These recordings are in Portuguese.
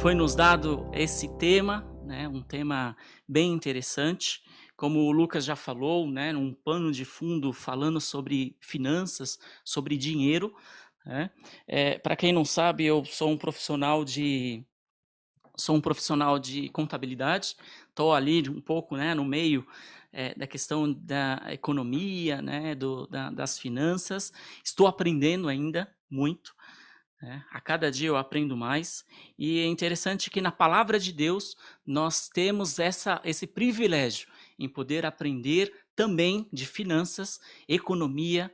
foi nos dado esse tema, né, um tema bem interessante. Como o Lucas já falou, né, um pano de fundo falando sobre finanças, sobre dinheiro, né. Para quem não sabe, eu sou um profissional de contabilidade, estou ali um pouco, né, no meio, da questão da economia, né, das finanças. Estou aprendendo ainda muito, né, a cada dia eu aprendo mais, e é interessante que na palavra de Deus nós temos esse privilégio em poder aprender também de finanças, economia,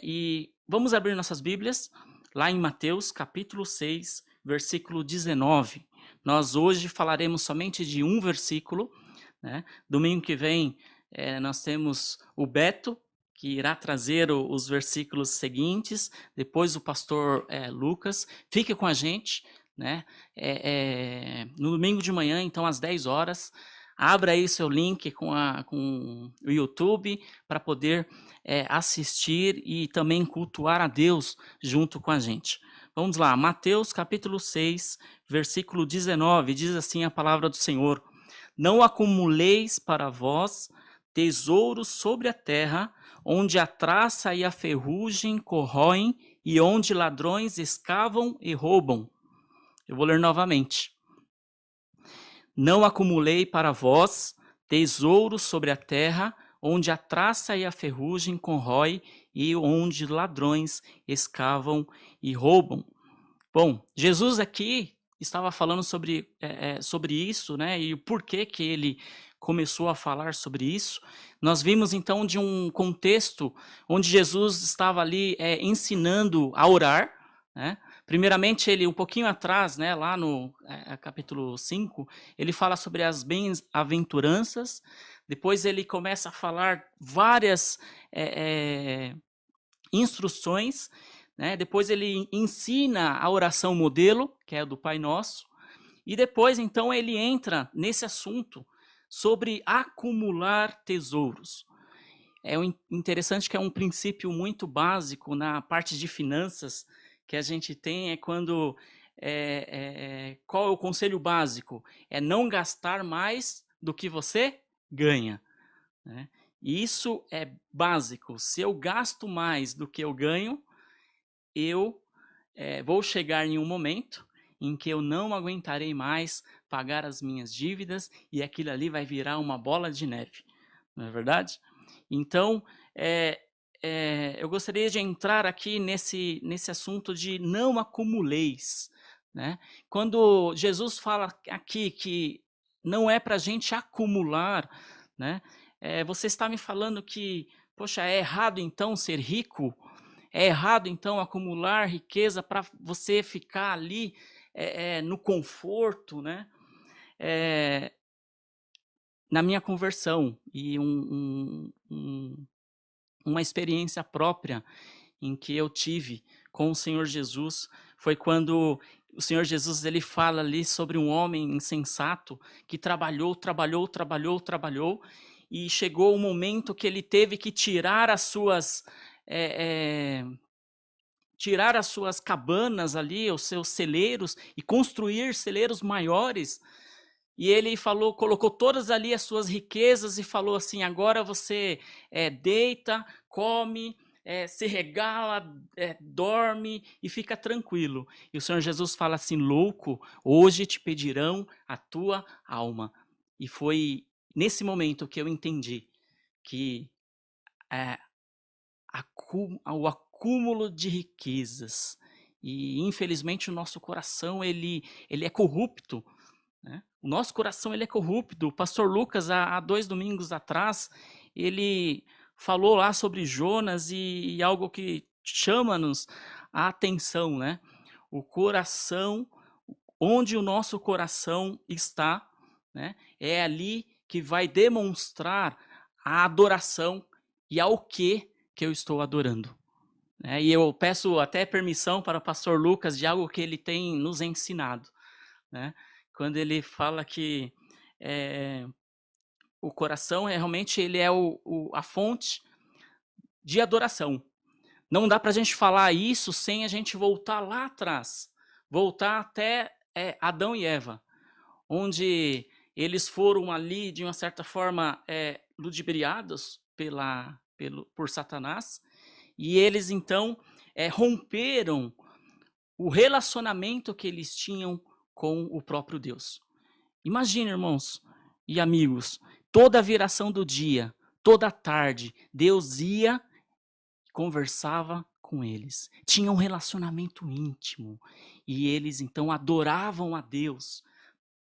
e vamos abrir nossas Bíblias lá em Mateus capítulo 6, versículo 19. Nós hoje falaremos somente de um versículo, né? Domingo que vem nós temos o Beto, que irá trazer os versículos seguintes, depois o pastor Lucas. Fique com a gente, né? No domingo de manhã, então às 10 horas, abra aí seu link com o YouTube para poder assistir e também cultuar a Deus junto com a gente. Vamos lá, Mateus capítulo 6, versículo 19, diz assim a palavra do Senhor: Não acumuleis para vós tesouros sobre a terra, onde a traça e a ferrugem corroem e onde ladrões escavam e roubam. Eu vou ler novamente. Não acumulei para vós tesouros sobre a terra, onde a traça e a ferrugem corrói e onde ladrões escavam e roubam. Bom, Jesus aqui estava falando sobre isso, né? E o porquê que ele começou a falar sobre isso. Nós vimos então de um contexto onde Jesus estava ali ensinando a orar, né? Primeiramente, ele, um pouquinho atrás, né, lá no capítulo 5, ele fala sobre as bem-aventuranças. Depois ele começa a falar várias instruções, né? Depois ele ensina a oração modelo, que é a do Pai Nosso, e depois então ele entra nesse assunto sobre acumular tesouros. Interessante que é um princípio muito básico na parte de finanças que a gente tem, quando qual é o conselho básico? É não gastar mais do que você ganha, né? E isso é básico. Se eu gasto mais do que eu ganho, eu vou chegar em um momento em que eu não aguentarei mais pagar as minhas dívidas e aquilo ali vai virar uma bola de neve, não é verdade? Então, eu gostaria de entrar aqui nesse assunto de não acumuleis, né? Quando Jesus fala aqui que não é para a gente acumular, né? Você está me falando que, poxa, é errado então ser rico? É errado então acumular riqueza para você ficar ali no conforto, né? Eh, Na minha conversão e uma experiência própria em que eu tive com o Senhor Jesus, foi quando o Senhor Jesus ele fala ali sobre um homem insensato que trabalhou, trabalhou, trabalhou, trabalhou, e chegou o momento que ele teve que eh, eh, tirar as suas cabanas ali, os seus celeiros, e construir celeiros maiores. E ele falou, colocou todas ali as suas riquezas e falou assim: agora você deita, come, se regala, dorme e fica tranquilo. E o Senhor Jesus fala assim: louco, hoje te pedirão a tua alma. E foi nesse momento que eu entendi que eh, o acúmulo de riquezas, e infelizmente o nosso coração ele é corrupto, né? O nosso coração ele é corrupto. O pastor Lucas, há 2 domingos atrás, ele falou lá sobre Jonas, e algo que chama-nos a atenção, né? O coração, onde o nosso coração está, né? É ali que vai demonstrar a adoração e ao que eu estou adorando, né? E eu peço até permissão para o pastor Lucas de algo que ele tem nos ensinado, né? Quando ele fala que o coração realmente ele é a fonte de adoração. Não dá para a gente falar isso sem a gente voltar lá atrás, voltar até Adão e Eva, onde eles foram ali, de uma certa forma, ludibriados por Satanás, e eles, então, romperam o relacionamento que eles tinham com o próprio Deus. Imagina, irmãos e amigos, toda a viração do dia, toda a tarde, Deus ia e conversava com eles. Tinha um relacionamento íntimo. E eles, então, adoravam a Deus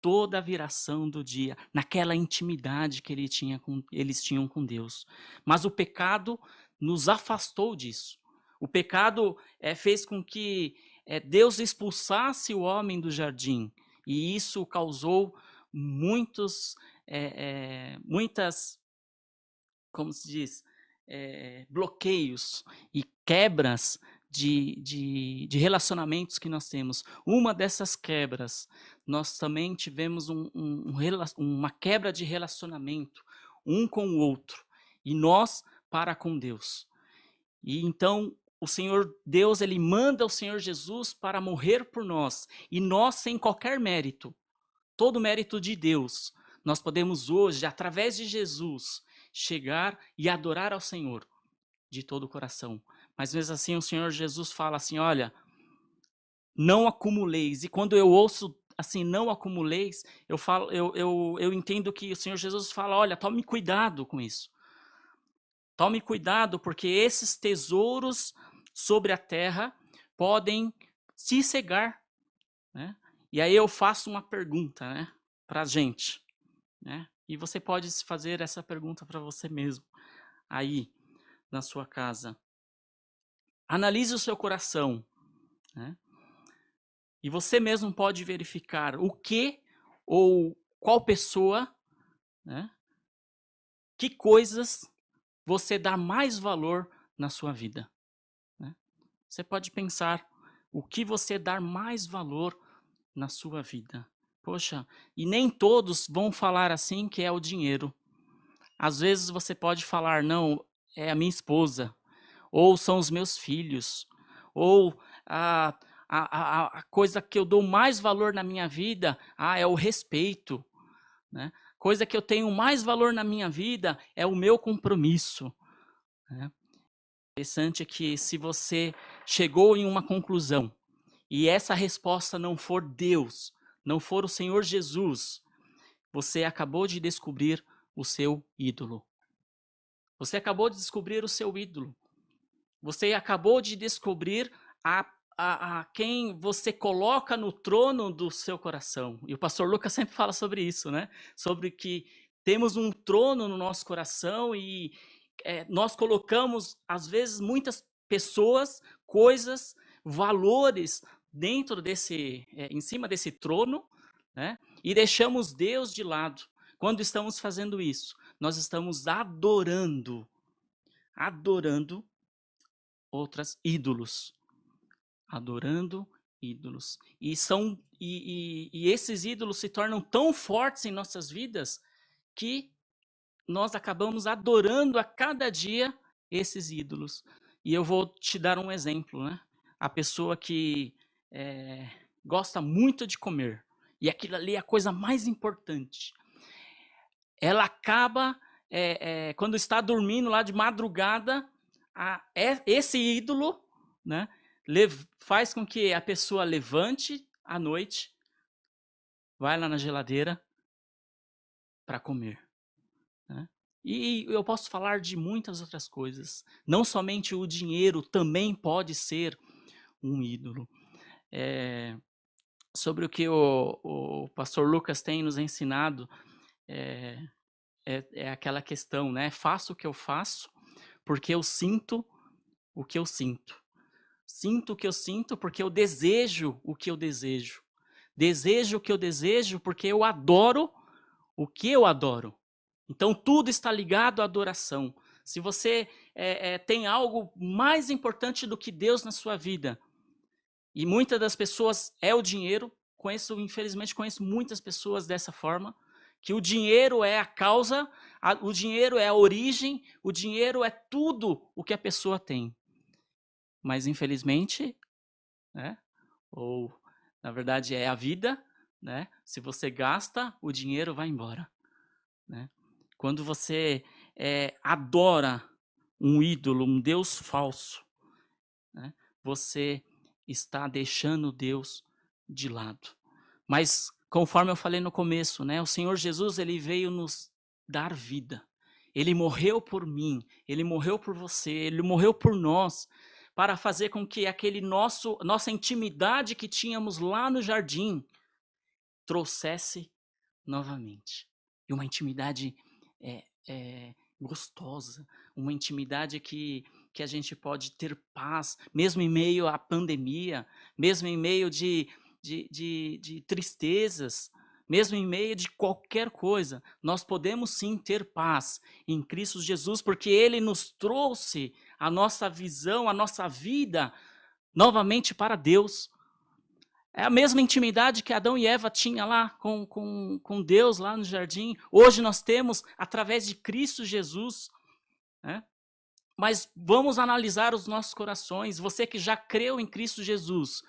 toda a viração do dia, naquela intimidade que eles tinham com Deus. Mas o pecado nos afastou disso. O pecado fez com que Deus expulsasse o homem do jardim. E isso causou muitas, como se diz, bloqueios e quebras de relacionamentos que nós temos. Uma dessas quebras, nós também tivemos uma quebra de relacionamento, um com o outro, e nós para com Deus. E então o Senhor Deus, ele manda o Senhor Jesus para morrer por nós, e nós sem qualquer mérito, todo o mérito de Deus, nós podemos hoje, através de Jesus, chegar e adorar ao Senhor de todo o coração. Mas mesmo assim o Senhor Jesus fala assim, olha, não acumuleis. E quando eu ouço assim, não acumuleis, eu entendo que o Senhor Jesus fala, olha, tome cuidado com isso. Tome cuidado, porque esses tesouros sobre a terra podem se cegar, né? E aí eu faço uma pergunta, né, para a gente, né? E você pode fazer essa pergunta para você mesmo, aí, na sua casa. Analise o seu coração, né? E você mesmo pode verificar o que ou qual pessoa, né? Que coisas você dá mais valor na sua vida, né? Você pode pensar o que você dá mais valor na sua vida. Poxa, e nem todos vão falar assim que é o dinheiro. Às vezes você pode falar, não, é a minha esposa, ou são os meus filhos, ou a coisa que eu dou mais valor na minha vida, é o respeito, né? Coisa que eu tenho mais valor na minha vida é o meu compromisso, né? Interessante é que se você chegou em uma conclusão e essa resposta não for Deus, não for o Senhor Jesus, você acabou de descobrir o seu ídolo. Você acabou de descobrir o seu ídolo. Você acabou de descobrir a quem você coloca no trono do seu coração. E o pastor Lucas sempre fala sobre isso, né? Sobre que temos um trono no nosso coração e nós colocamos, às vezes, muitas pessoas, coisas, valores dentro em cima desse trono, né? E deixamos Deus de lado. Quando estamos fazendo isso, nós estamos adorando outras ídolos, adorando ídolos. E esses ídolos se tornam tão fortes em nossas vidas que nós acabamos adorando a cada dia esses ídolos. E eu vou te dar um exemplo, né? A pessoa que gosta muito de comer, e aquilo ali é a coisa mais importante. Ela acaba, quando está dormindo lá de madrugada, esse ídolo, né, faz com que a pessoa levante à noite, vai lá na geladeira para comer, né? E eu posso falar de muitas outras coisas. Não somente o dinheiro também pode ser um ídolo. Sobre o que o pastor Lucas tem nos ensinado, é aquela questão, né? Faço o que eu faço porque eu sinto o que eu sinto. Sinto o que eu sinto porque eu desejo o que eu desejo. Desejo o que eu desejo porque eu adoro o que eu adoro. Então, tudo está ligado à adoração. Se você tem algo mais importante do que Deus na sua vida, e muitas das pessoas é o dinheiro, infelizmente conheço muitas pessoas dessa forma, que o dinheiro é a causa, o dinheiro é a origem, o dinheiro é tudo o que a pessoa tem. Mas, infelizmente, né, ou Na verdade, é a vida, né? Se você gasta, o dinheiro vai embora, né? Quando você adora um ídolo, um Deus falso, né? Você está deixando Deus de lado. Mas, conforme eu falei no começo, né? O Senhor Jesus, ele veio nos dar vida. Ele morreu por mim, ele morreu por você, ele morreu por nós, para fazer com que nossa intimidade que tínhamos lá no jardim trouxesse novamente. E uma intimidade gostosa, uma intimidade que a gente pode ter paz, mesmo em meio à pandemia, mesmo em meio de tristezas, mesmo em meio de qualquer coisa, nós podemos sim ter paz em Cristo Jesus, porque Ele nos trouxe a nossa visão, a nossa vida novamente para Deus. É a mesma intimidade que Adão e Eva tinham lá com Deus, lá no jardim. Hoje nós temos através de Cristo Jesus, né? Mas vamos analisar os nossos corações. Você que já creu em Cristo Jesus,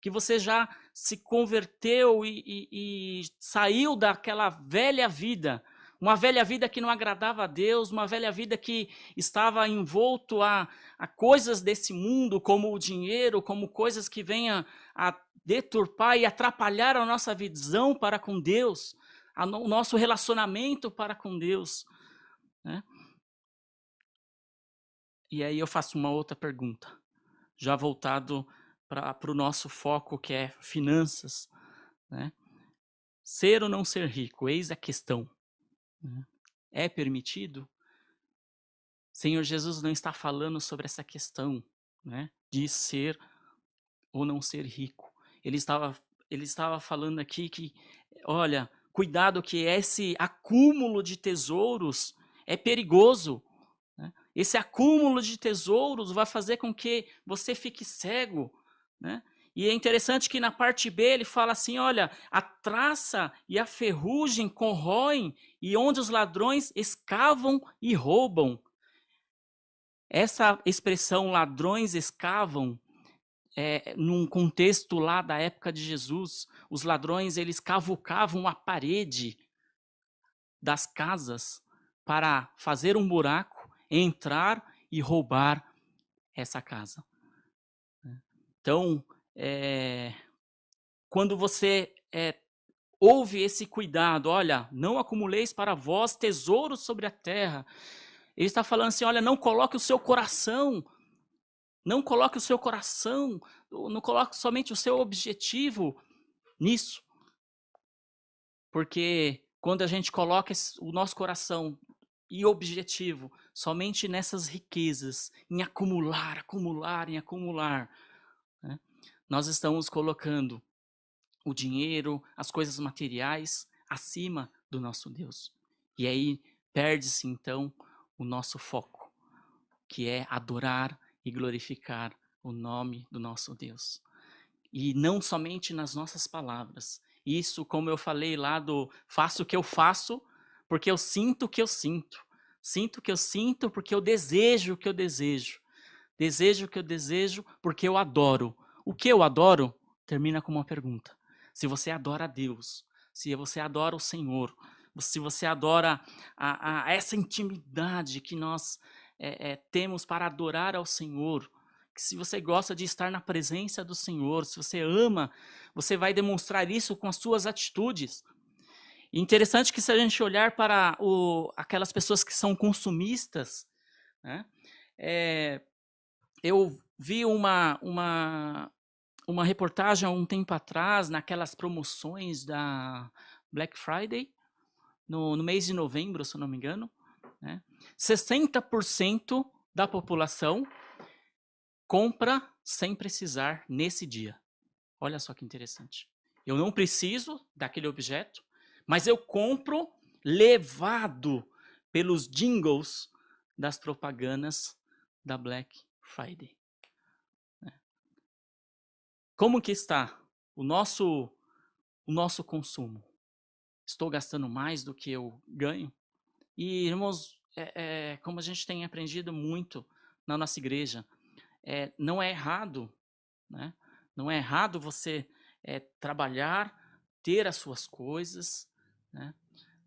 que você já se converteu e saiu daquela velha vida, uma velha vida que não agradava a Deus, uma velha vida que estava envolto a coisas desse mundo, como o dinheiro, como coisas que venham a deturpar e atrapalhar a nossa visão para com Deus, o nosso relacionamento para com Deus, né? E aí eu faço uma outra pergunta, já voltado para o nosso foco, que é finanças, né? Ser ou não ser rico, eis a questão, né? É permitido? Senhor Jesus não está falando sobre essa questão, né, de ser ou não ser rico. Ele estava falando aqui que, olha, cuidado que esse acúmulo de tesouros é perigoso, né? Esse acúmulo de tesouros vai fazer com que você fique cego, né? E é interessante que na parte B ele fala assim, olha, a traça e a ferrugem corroem e onde os ladrões escavam e roubam. Essa expressão ladrões escavam, num contexto lá da época de Jesus, os ladrões eles cavucavam a parede das casas para fazer um buraco, entrar e roubar essa casa. Então, quando você ouve esse cuidado, olha, não acumuleis para vós tesouros sobre a terra, ele está falando assim, olha, não coloque o seu coração, não coloque o seu coração, não coloque somente o seu objetivo nisso, porque quando a gente coloca o nosso coração e objetivo somente nessas riquezas, em acumular, acumular, em acumular, né, nós estamos colocando o dinheiro, as coisas materiais acima do nosso Deus. E aí perde-se então o nosso foco, que é adorar e glorificar o nome do nosso Deus. E não somente nas nossas palavras. Isso, como eu falei lá do faço o que eu faço, porque eu sinto o que eu sinto. Sinto o que eu sinto porque eu desejo o que eu desejo. Desejo o que eu desejo porque eu adoro. O que eu adoro termina com uma pergunta. Se você adora a Deus, se você adora o Senhor, se você adora essa intimidade que nós temos para adorar ao Senhor, que se você gosta de estar na presença do Senhor, se você ama, você vai demonstrar isso com as suas atitudes. E interessante que se a gente olhar para aquelas pessoas que são consumistas, né, eu vi uma reportagem há um tempo atrás, naquelas promoções da Black Friday, no mês de novembro, se eu não me engano, né, 60% da população compra sem precisar nesse dia. Olha só que interessante. Eu não preciso daquele objeto, mas eu compro levado pelos jingles das propagandas da Black Friday. Como que está o nosso consumo? Estou gastando mais do que eu ganho? E, irmãos, como a gente tem aprendido muito na nossa igreja, não é errado, né? Não é errado você trabalhar, ter as suas coisas, né?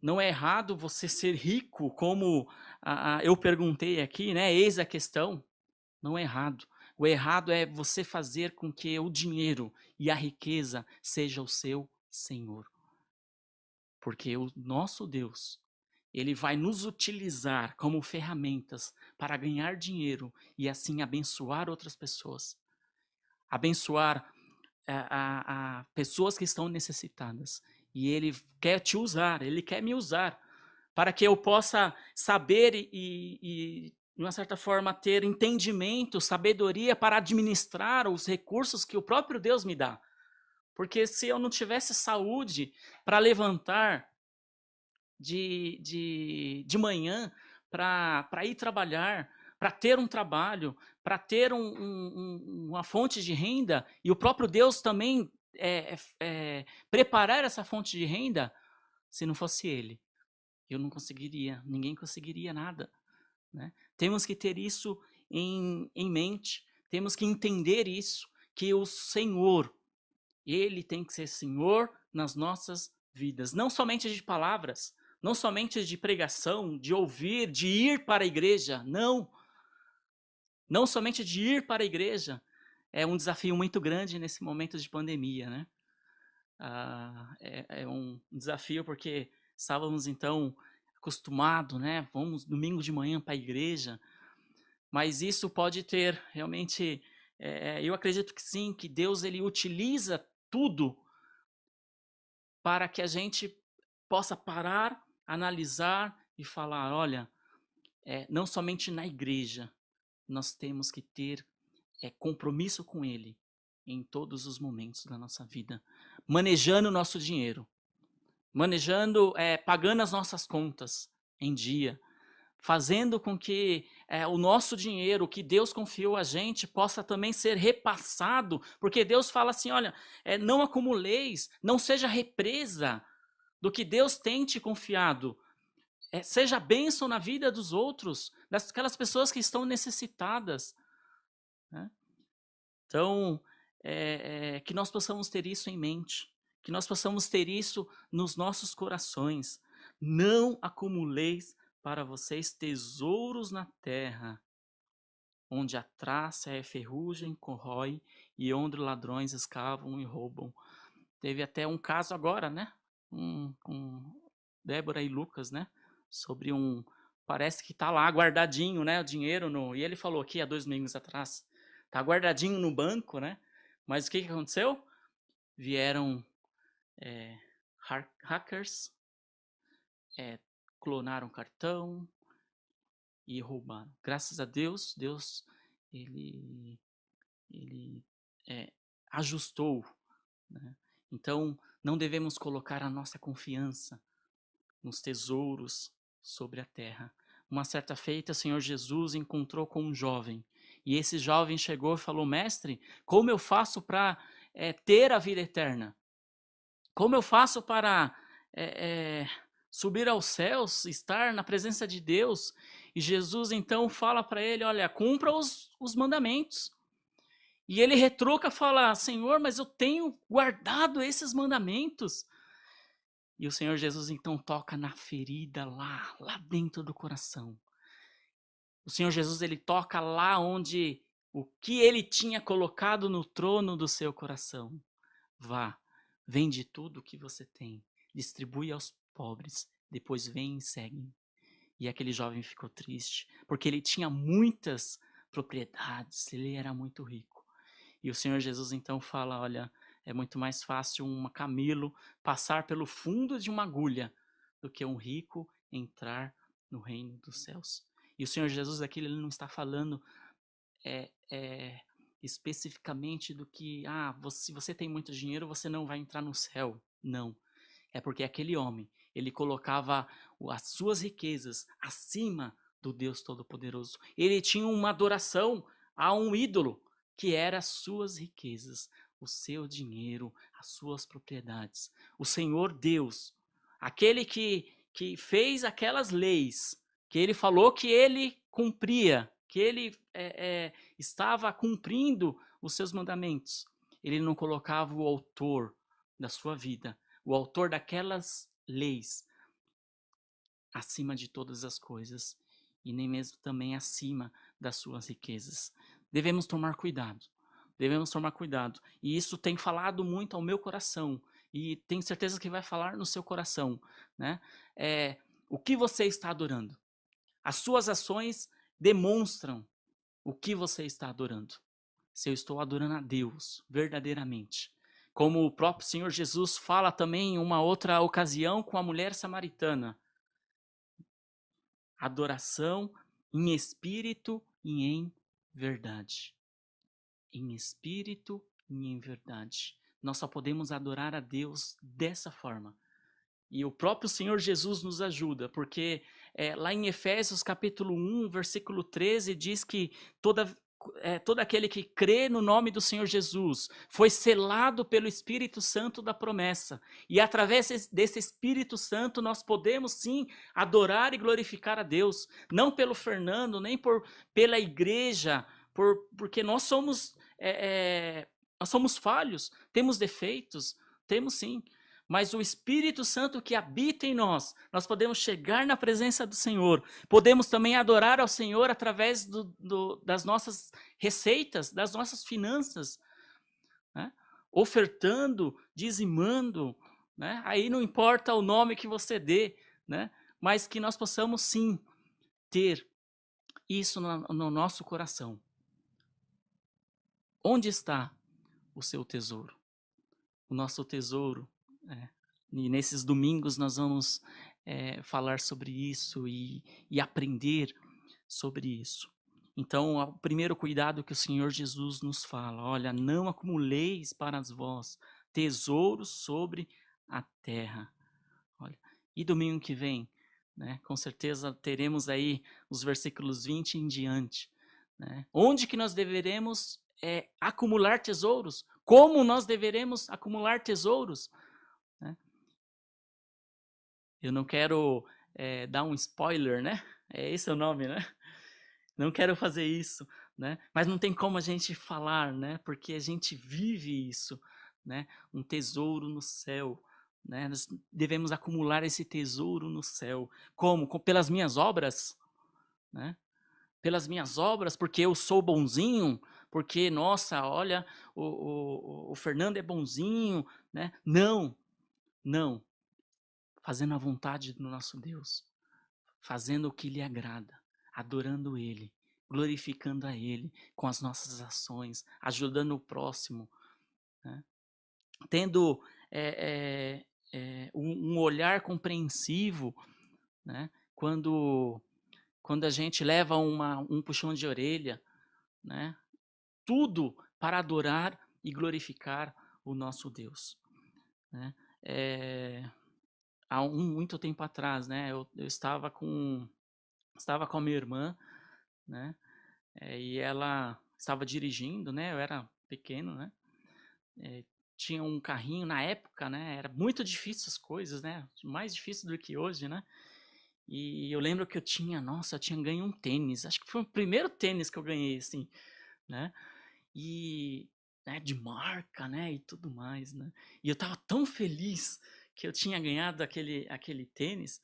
Não é errado você ser rico, como eu perguntei aqui, né? Eis a questão. Não é errado. O errado é você fazer com que o dinheiro e a riqueza seja o seu senhor. Porque o nosso Deus, ele vai nos utilizar como ferramentas para ganhar dinheiro e assim abençoar outras pessoas. Abençoar a pessoas que estão necessitadas. E ele quer te usar, ele quer me usar, para que eu possa saber e de uma certa forma, ter entendimento, sabedoria para administrar os recursos que o próprio Deus me dá. Porque se eu não tivesse saúde para levantar de manhã, para ir trabalhar, para ter um trabalho, para ter uma fonte de renda, e o próprio Deus também preparar essa fonte de renda, se não fosse Ele, eu não conseguiria, ninguém conseguiria nada. Né? Temos que ter isso em mente, temos que entender isso, que o Senhor, Ele tem que ser Senhor nas nossas vidas, não somente de palavras, não somente de pregação, de ouvir, de ir para a igreja, não somente de ir para a igreja, é um desafio muito grande nesse momento de pandemia, né? É um desafio porque estávamos então acostumados, né? Vamos domingo de manhã para a igreja, mas isso pode ter realmente, eu acredito que sim, que Deus ele utiliza tudo para que a gente possa parar, analisar e falar, olha, não somente na igreja, nós temos que ter compromisso com Ele em todos os momentos da nossa vida, manejando o nosso dinheiro, manejando, pagando as nossas contas em dia, fazendo com que o nosso dinheiro, que Deus confiou a gente, possa também ser repassado, porque Deus fala assim, olha, não acumuleis, não seja represa do que Deus tem te confiado, seja bênção na vida dos outros, daquelas pessoas que estão necessitadas, né? Então, que nós possamos ter isso em mente, que nós possamos ter isso nos nossos corações. Não acumuleis para vocês tesouros na terra, onde a traça e a ferrugem corrói e onde ladrões escavam e roubam. Teve até um caso agora, né? Com Débora e Lucas, né? Sobre parece que tá lá guardadinho, né? O dinheiro e ele falou aqui há 2 domingos atrás, tá guardadinho no banco, né? Mas o que aconteceu? Vieram hackers, clonaram o cartão e roubaram. Graças a Deus, Deus ele ajustou, né? Então, não devemos colocar a nossa confiança nos tesouros sobre a terra. Uma certa feita, o Senhor Jesus encontrou com um jovem. E esse jovem chegou e falou, mestre, como eu faço para ter a vida eterna? Como eu faço para subir aos céus, estar na presença de Deus? E Jesus então fala para ele, olha, cumpra os mandamentos. E ele retruca, fala, Senhor, mas eu tenho guardado esses mandamentos. E o Senhor Jesus então toca na ferida lá dentro do coração. O Senhor Jesus ele toca lá onde o que ele tinha colocado no trono do seu coração. Vá, vende tudo o que você tem, distribui aos pobres, depois vem e segue. E aquele jovem ficou triste, porque ele tinha muitas propriedades, ele era muito rico. E o Senhor Jesus então fala, olha, é muito mais fácil um camelo passar pelo fundo de uma agulha do que um rico entrar no reino dos céus. E o Senhor Jesus aqui ele não está falando especificamente do que, se você tem muito dinheiro, você não vai entrar no céu. Não. É porque aquele homem, ele colocava as suas riquezas acima do Deus Todo-Poderoso. Ele tinha uma adoração a um ídolo, que era as suas riquezas, o seu dinheiro, as suas propriedades. O Senhor Deus, aquele que fez aquelas leis, que ele falou que ele cumpria, que ele estava cumprindo os seus mandamentos. ele não colocava o autor da sua vida, o autor daquelas leis, acima de todas as coisas, e nem mesmo também acima das suas riquezas. Devemos tomar cuidado, devemos tomar cuidado. E isso tem falado muito ao meu coração, e tenho certeza que vai falar no seu coração, né? O que você está adorando? As suas ações demonstram o que você está adorando. Se eu estou adorando a Deus verdadeiramente. Como o próprio Senhor Jesus fala também em uma outra ocasião com a mulher samaritana. Adoração em espírito e em verdade. Em espírito e em verdade. Nós só podemos adorar a Deus dessa forma. E o próprio Senhor Jesus nos ajuda, porque lá em Efésios capítulo 1, versículo 13, diz que todo aquele que crê no nome do Senhor Jesus foi selado pelo Espírito Santo da promessa. E através desse Espírito Santo nós podemos sim adorar e glorificar a Deus. Não pelo Fernando, nem pela igreja, porque nós somos falhos, temos defeitos, temos sim. Mas o Espírito Santo que habita em nós podemos chegar na presença do Senhor. Podemos também adorar ao Senhor através das nossas receitas, das nossas finanças, né? Ofertando, dizimando, né? Aí não importa o nome que você dê, né? Mas que nós possamos sim ter isso no nosso coração. Onde está o seu tesouro? O nosso tesouro, e nesses domingos nós vamos falar sobre isso e aprender sobre isso. Então, o primeiro cuidado que o Senhor Jesus nos fala, olha, não acumuleis para vós tesouros sobre a terra. Olha, e domingo que vem, né, com certeza teremos aí os versículos 20 em diante. Né? Onde que nós deveremos acumular tesouros? Como nós deveremos acumular tesouros? Né? Eu não quero dar um spoiler, né? Esse é o nome, né? Não quero fazer isso, né? Mas não tem como a gente falar, né? Porque a gente vive isso, né? Um tesouro no céu, né? Nós devemos acumular esse tesouro no céu. Como? Pelas minhas obras, né? Pelas minhas obras, porque eu sou bonzinho, porque, nossa, olha, o Fernando é bonzinho, né? Não, não. Fazendo a vontade do nosso Deus, fazendo o que lhe agrada, adorando Ele, glorificando a Ele com as nossas ações, ajudando o próximo, né? Tendo um olhar compreensivo, né? Quando a gente leva um puxão de orelha, né? Tudo para adorar e glorificar o nosso Deus, né? Há muito tempo atrás, né? Eu estava com a minha irmã, né? E ela estava dirigindo, né? Eu era pequeno, né? Tinha um carrinho na época, né? Era muito difícil as coisas, né? Mais difícil do que hoje, né? E eu lembro que eu tinha ganho um tênis. Acho que foi o primeiro tênis que eu ganhei, assim, né? E de marca, né? E tudo mais, né? E eu tava tão feliz que eu tinha ganhado aquele tênis.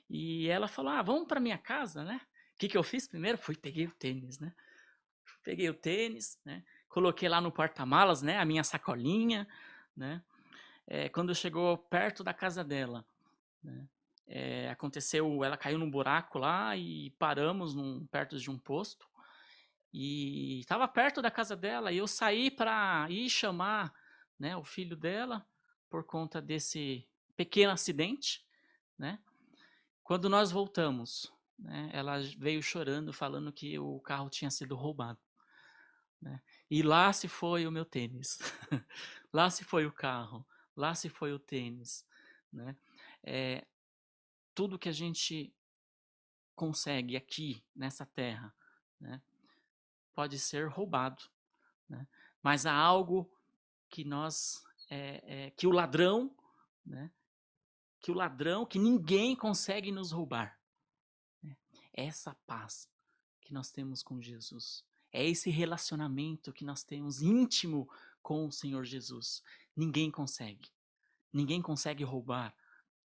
E ela falou: "Ah, vamos para minha casa, né?" O que eu fiz primeiro? Peguei o tênis, né? Peguei o tênis, né? Coloquei lá no porta-malas, né? A minha sacolinha, né? Quando chegou perto da casa dela, né? Aconteceu, ela caiu num buraco lá e paramos perto de um posto. E estava perto da casa dela e eu saí para ir chamar, né, o filho dela por conta desse pequeno acidente, né? Quando nós voltamos, né, ela veio chorando, falando que o carro tinha sido roubado, né? E lá se foi o meu tênis, lá se foi o carro, lá se foi o tênis, né? Tudo que a gente consegue aqui nessa terra, né, pode ser roubado, né? Mas há algo que que o ladrão, né, que ninguém consegue nos roubar, né? É essa paz que nós temos com Jesus. É esse relacionamento que nós temos íntimo com o Senhor Jesus. Ninguém consegue. Ninguém consegue roubar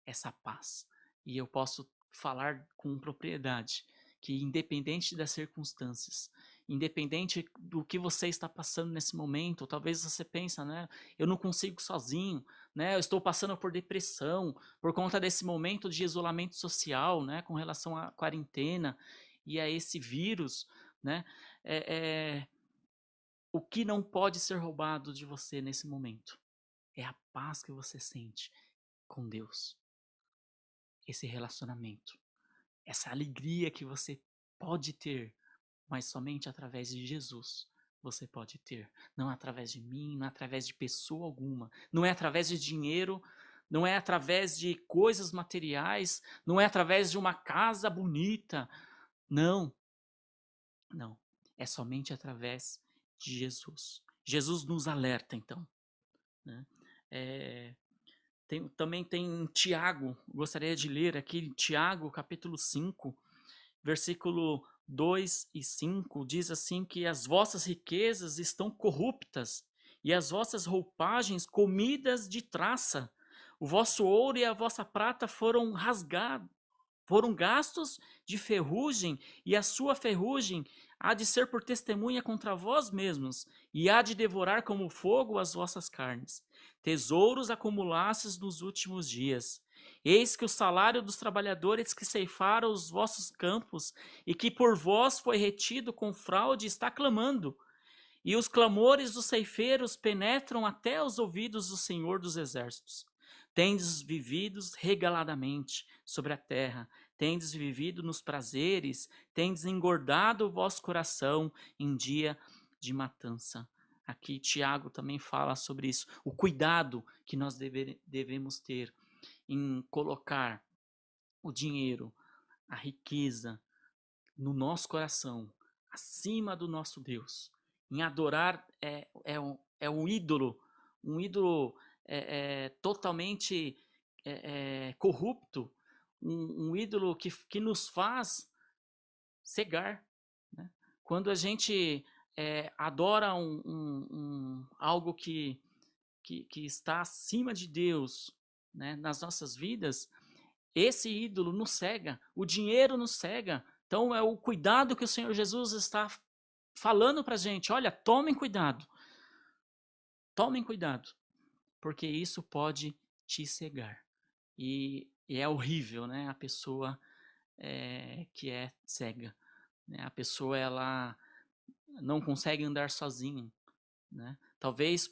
essa paz. E eu posso falar com propriedade que, independente das circunstâncias, independente do que você está passando nesse momento, talvez você pensa, né, eu não consigo sozinho, né, eu estou passando por depressão por conta desse momento de isolamento social, né, com relação à quarentena e a esse vírus, né, é, é, o que não pode ser roubado de você nesse momento é a paz que você sente com Deus, esse relacionamento, essa alegria que você pode ter, mas somente através de Jesus você pode ter. Não através de mim, não é através de pessoa alguma, não é através de dinheiro, não é através de coisas materiais, não é através de uma casa bonita. Não, não. É somente através de Jesus. Jesus nos alerta, então. Né? É, também tem Tiago, gostaria de ler aqui, Tiago, capítulo 5, versículo 2 e 5, diz assim que as vossas riquezas estão corruptas e as vossas roupagens comidas de traça. O vosso ouro e a vossa prata foram rasgados, foram gastos de ferrugem, e a sua ferrugem há de ser por testemunha contra vós mesmos, e há de devorar como fogo as vossas carnes. Tesouros acumulastes nos últimos dias. Eis que o salário dos trabalhadores que ceifaram os vossos campos, e que por vós foi retido com fraude, está clamando. E os clamores dos ceifeiros penetram até os ouvidos do Senhor dos Exércitos. Tendes vivido regaladamente sobre a terra, tendes vivido nos prazeres, tendes engordado o vosso coração em dia de matança. Aqui Tiago também fala sobre isso, o cuidado que nós devemos ter em colocar o dinheiro, a riqueza no nosso coração, acima do nosso Deus. Em adorar é um ídolo totalmente corrupto, um ídolo que nos faz cegar. Né? Quando a gente adora algo que está acima de Deus, né, nas nossas vidas, esse ídolo nos cega, o dinheiro nos cega. Então é o cuidado que o Senhor Jesus está falando para a gente. Olha, tomem cuidado, porque isso pode te cegar. E é horrível, né? A pessoa que é cega, né? A pessoa ela não consegue andar sozinha, né? Talvez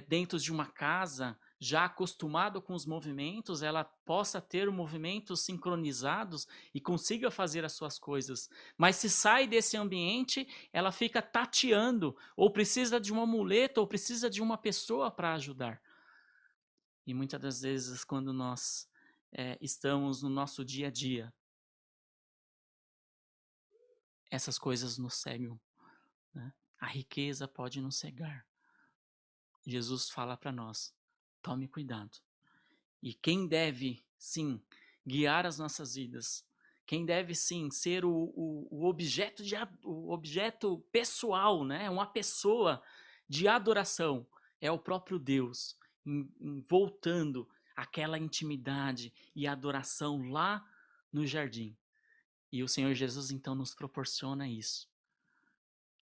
dentro de uma casa, já acostumado com os movimentos, ela possa ter movimentos sincronizados e consiga fazer as suas coisas. Mas se sai desse ambiente, ela fica tateando, ou precisa de uma muleta, ou precisa de uma pessoa para ajudar. E muitas das vezes, quando nós estamos no nosso dia a dia, essas coisas nos cegam. Né? A riqueza pode nos cegar. Jesus fala para nós, tome cuidado. E quem deve, sim, guiar as nossas vidas, quem deve, sim, ser o objeto pessoal, né? Uma pessoa de adoração, é o próprio Deus, voltando aquela intimidade e adoração lá no jardim. E o Senhor Jesus, então, nos proporciona isso.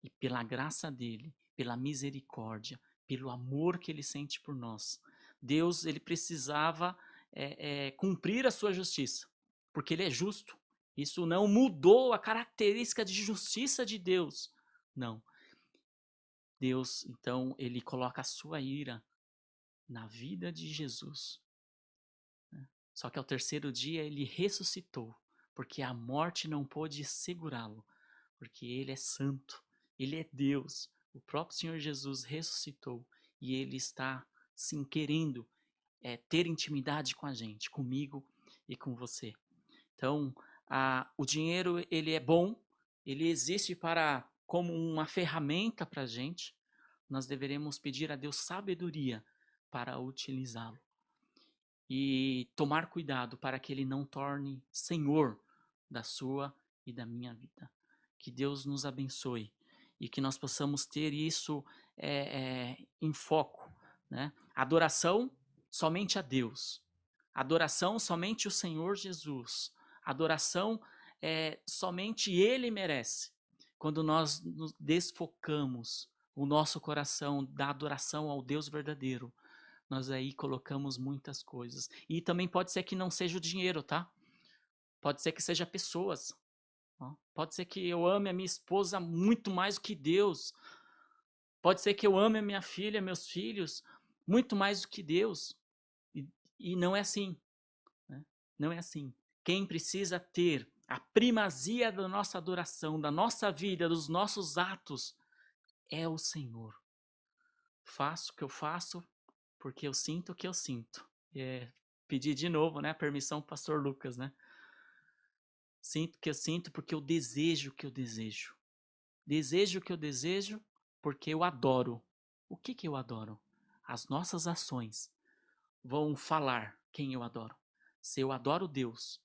E pela graça dele, pela misericórdia, pelo amor que ele sente por nós, Deus ele precisava cumprir a sua justiça, porque ele é justo. Isso não mudou a característica de justiça de Deus. Não. Deus, então, ele coloca a sua ira na vida de Jesus. Né? Só que ao terceiro dia ele ressuscitou, porque a morte não pôde segurá-lo, porque ele é santo, ele é Deus. O próprio Senhor Jesus ressuscitou e ele está, sim, querendo ter intimidade com a gente, comigo e com você. Então, o dinheiro, ele é bom, ele existe como uma ferramenta para a gente. Nós deveremos pedir a Deus sabedoria para utilizá-lo. E tomar cuidado para que ele não torne senhor da sua e da minha vida. Que Deus nos abençoe e que nós possamos ter isso em foco, né? Adoração somente a Deus. Adoração somente o Senhor Jesus. Adoração somente Ele merece. Quando nós nos desfocamos o nosso coração da adoração ao Deus verdadeiro, nós aí colocamos muitas coisas. E também pode ser que não seja o dinheiro, tá? Pode ser que seja pessoas. Ó. Pode ser que eu ame a minha esposa muito mais do que Deus. Pode ser que eu ame a minha filha, meus filhos, muito mais do que Deus. E não é assim. Né? Não é assim. Quem precisa ter a primazia da nossa adoração, da nossa vida, dos nossos atos, é o Senhor. Faço o que eu faço porque eu sinto o que eu sinto. Pedir de novo, né, a permissão do pastor Lucas, né? Sinto o que eu sinto porque eu desejo o que eu desejo. Desejo o que eu desejo porque eu adoro. O que eu adoro? As nossas ações vão falar quem eu adoro. Se eu adoro Deus,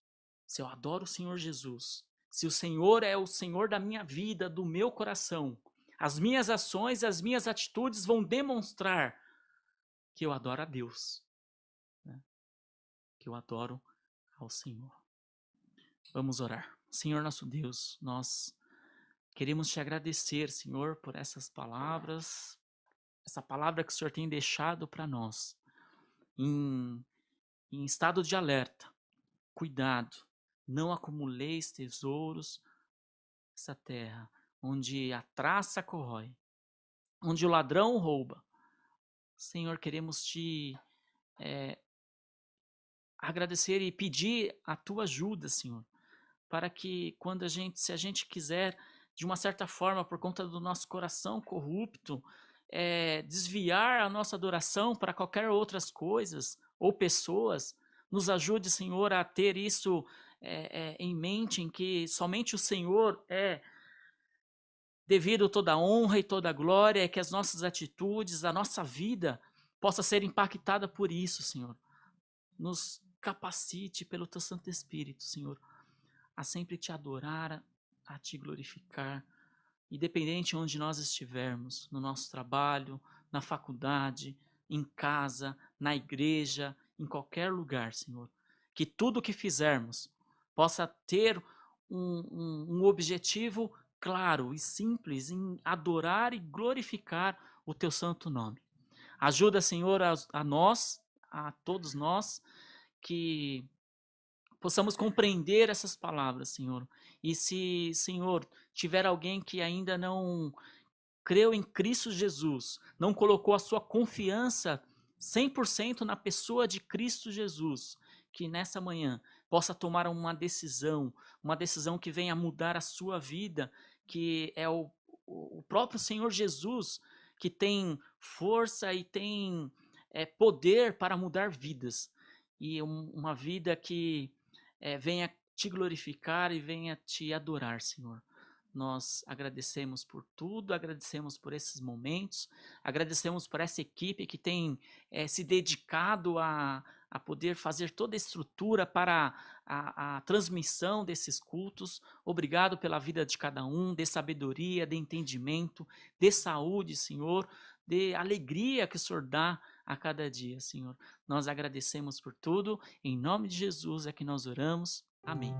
se eu adoro o Senhor Jesus, se o Senhor é o Senhor da minha vida, do meu coração, as minhas ações, as minhas atitudes vão demonstrar que eu adoro a Deus, né? Que eu adoro ao Senhor. Vamos orar. Senhor nosso Deus, nós queremos te agradecer, Senhor, por essas palavras, essa palavra que o Senhor tem deixado para nós, em estado de alerta. Cuidado, não acumuleis tesouros nessa terra, onde a traça corrói, onde o ladrão rouba. Senhor, queremos te agradecer e pedir a tua ajuda, Senhor, para que se a gente quiser, de uma certa forma, por conta do nosso coração corrupto, desviar a nossa adoração para qualquer outras coisas ou pessoas, nos ajude, Senhor, a ter isso em mente, em que somente o Senhor é devido toda a honra e toda a glória, que as nossas atitudes, a nossa vida possa ser impactada por isso, Senhor. Nos capacite pelo teu Santo Espírito, Senhor, a sempre te adorar, a te glorificar, independente de onde nós estivermos, no nosso trabalho, na faculdade, em casa, na igreja, em qualquer lugar, Senhor. Que tudo o que fizermos possa ter um objetivo claro e simples em adorar e glorificar o teu santo nome. Ajuda, Senhor, a nós, a todos nós, que possamos compreender essas palavras, Senhor. E se, Senhor, tiver alguém que ainda não creu em Cristo Jesus, não colocou a sua confiança 100% na pessoa de Cristo Jesus, que nessa manhã possa tomar uma decisão que venha mudar a sua vida, que é o próprio Senhor Jesus que tem força e tem poder para mudar vidas. E uma vida que venha te glorificar e venha te adorar, Senhor. Nós agradecemos por tudo, agradecemos por esses momentos, agradecemos por essa equipe que tem se dedicado a poder fazer toda a estrutura para a transmissão desses cultos. Obrigado pela vida de cada um, de sabedoria, de entendimento, de saúde, Senhor, de alegria que o Senhor dá a cada dia, Senhor. Nós agradecemos por tudo, em nome de Jesus é que nós oramos. Amém.